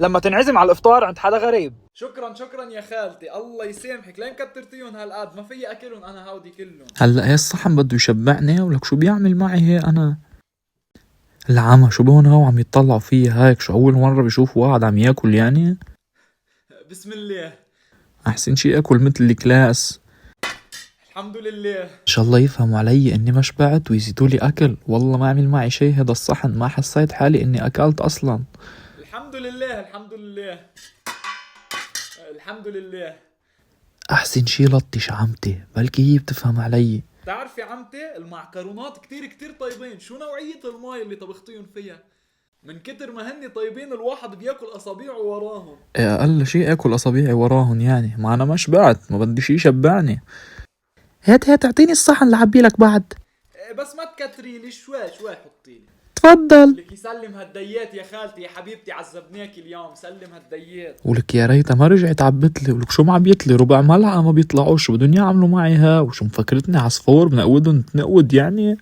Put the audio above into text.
لما تنعزم على الافطار عند حدا غريب. شكرا شكرا يا خالتي، الله يسامحك، لين كترتيهم هالقد، ما في اكلهم انا هودي كلهم. هلا هي الصحن بده يشبعني ولك شو بيعمل معي هي انا. العمى شو بهون وعم يطلعوا فيي هيك، شو اول مرة بشوف واحد عم ياكل يعني. بسم الله. احسن شي اكل مثل الكلاس. الحمد لله. ان شاء الله يفهموا علي اني ما شبعت ويزيدوا لي اكل، والله ما عمل معي شي هذا الصحن، ما حسيت حالي اني اكلت اصلا. الحمد لله الحمد لله الحمد لله. احسن شي لطش عمتي، بلكي هي بتفهم علي. بتعرفي يا عمتي المعكرونات كتير كتير طيبين، شو نوعية الماي اللي طبختيهم فيها؟ من كتر ما هني طيبين الواحد بياكل اصابيعه وراهم. إيه اقل شي اكل اصابيعي وراهن يعني، ما انا ما شبعت، ما بدي شي يشبعني. هات هات اعطيني الصحن لعبي لك بعد. بس ما تكتري لي، شوي شوي حطي لي. تفضل. لك يسلم هالديات يا خالتي يا حبيبتي، عذبناكي اليوم، سلم هالديات. ولك يا ريتها ما رجعت عبت لي، ولك شو معبيت لي ربع ملعقة ما بيطلعوش، شو بدهم يعملوا معي ها، وشو مفكرتني عصفور بنقودن تنقود يعني.